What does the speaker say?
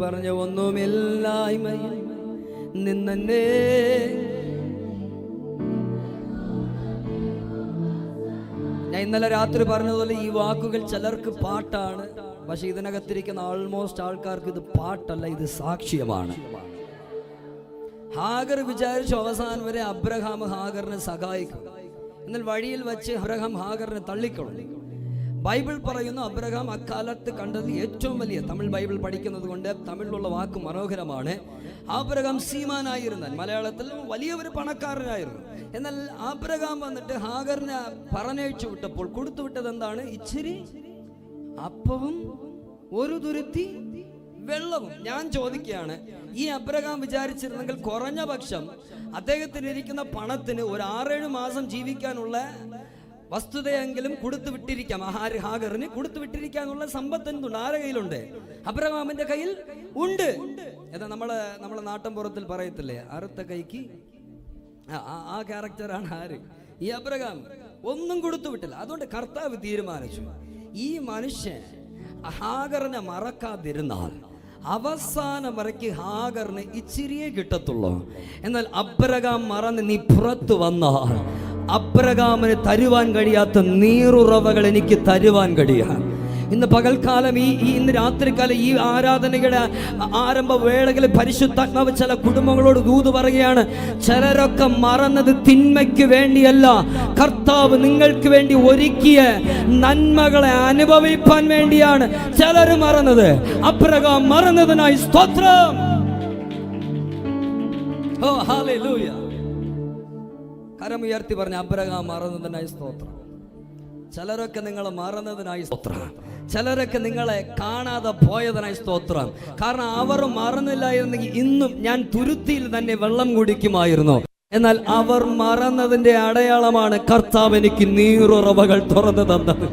പറഞ്ഞ ഒന്നുമില്ലായ്മയിൽ നിന്നെ ഞാൻ ഇന്നലെ രാത്രി പറഞ്ഞതുപോലെ ഈ വാക്കുകൾ ചിലർക്ക് പാട്ടാണ്, പക്ഷെ ഇതിനകത്തിരിക്കുന്ന ആൾമോസ്റ്റ് ആൾക്കാർക്ക് ഇത് പാട്ടല്ല, ഇത് സാക്ഷ്യമാണ്. ഹാഗർ വിചാരിച്ചു അവസാനം വരെ അബ്രഹാം ഹാഗറിനെ സഹായിക്കും. എന്നാൽ വഴിയിൽ വെച്ച് അബ്രഹാം ഹാഗറിനെ തള്ളിക്കളഞ്ഞു. ബൈബിൾ പറയുന്നു അബ്രഹാം അക്കാലത്ത് കണ്ടത് ഏറ്റവും വലിയ, തമിഴ് ബൈബിൾ പഠിക്കുന്നത് കൊണ്ട് തമിഴിലുള്ള വാക്ക് മനോഹരമാണ്. അബ്രഹാം സീമാനായിരുന്നാൽ മലയാളത്തിൽ വലിയ ഒരു പണക്കാരനായിരുന്നു. എന്നാൽ അബ്രഹാം വന്നിട്ട് ഹാഗറിനെ പറഞ്ഞയച്ചു വിട്ടപ്പോൾ കൊടുത്തുവിട്ടത് എന്താണ്? ഇച്ചിരി അപ്പവും ഒരു തുരുത്തി വെള്ളവും. ഞാൻ ചോദിക്കുകയാണ്, ഈ അബ്രഹാം വിചാരിച്ചിരുന്നെങ്കിൽ കുറഞ്ഞ പക്ഷം അദ്ദേഹത്തിന് ഇരിക്കുന്ന പണത്തിന് ഒരു 6-7 മാസം ജീവിക്കാനുള്ള വസ്തുതയെങ്കിലും കൊടുത്തു വിട്ടിരിക്കാം. ഹാഗറിന് കൊടുത്തു വിട്ടിരിക്കാനുള്ള സമ്പത്ത് എന്തുണ്ട്? ആരുടെ കയ്യിലുണ്ട്? അബ്രഹാമിന്റെ കയ്യിൽ ഉണ്ട്. ഏതാ നമ്മളെ നാട്ടിൻപുറത്തിൽ പറയത്തില്ലേ, അറുത്ത കൈക്ക് ആ ക്യാരക്ടറാണ് ആര്? ഈ അബ്രഹാം. ഒന്നും കൊടുത്തു വിട്ടില്ല. അതുകൊണ്ട് കർത്താവ് തീരുമാനിച്ചു, ഈ മനുഷ്യൻ ഹാഗറിനെ മറക്കാതിരുന്നാൽ അവസാനം വരയ്ക്ക് ഹാഗറിന് ഇച്ചിരിയേ കിട്ടത്തുള്ളൂ. എന്നാൽ അബ്രഹാം മറന്ന് നീ പുറത്തു വന്നാൽ അബ്രഹാമിന് തരുവാൻ കഴിയാത്ത നീറുറവകൾ എനിക്ക് തരുവാൻ കഴിയാം. ഇന്ന് പകൽക്കാലം ഇന്ന് രാത്രികാലം ഈ ആരാധനയുടെ ആരംഭ വേളകളിൽ പരിശുദ്ധാത്മാവ് ചില കുടുംബങ്ങളോട് ദൂത് പറയുകയാണ്. ചിലരൊക്കെ മറന്നത് തിന്മയ്ക്ക് വേണ്ടിയല്ല, കർത്താവ് നിങ്ങൾക്ക് വേണ്ടി ഒരുക്കിയ നന്മകളെ അനുഭവിപ്പാൻ വേണ്ടിയാണ് ചിലർ മറന്നത്. അബ്രഹാം മറന്നതിനായി സ്തോത്രം. ഓ ഹല്ലേലൂയ. കരമുയർത്തി പറഞ്ഞ അബ്രഹാം മറന്നതിനായി സ്തോത്രം. ചിലരൊക്കെ നിങ്ങളെ മറന്നതിനായി സ്തോത്രം. ചിലരൊക്കെ നിങ്ങളെ കാണാതെ പോയതിനായി സ്തോത്രം. കാരണം അവർ മറന്നില്ലായിരുന്നെങ്കിൽ ഇന്നും ഞാൻ തുരുത്തിയിൽ തന്നെ വെള്ളം കുടിക്കുമായിരുന്നു. എന്നാൽ അവർ മറന്നതിന്റെ അടയാളമാണ് കർത്താവ് എനിക്ക് നീറുറവകൾ തുറന്നു തന്നത്.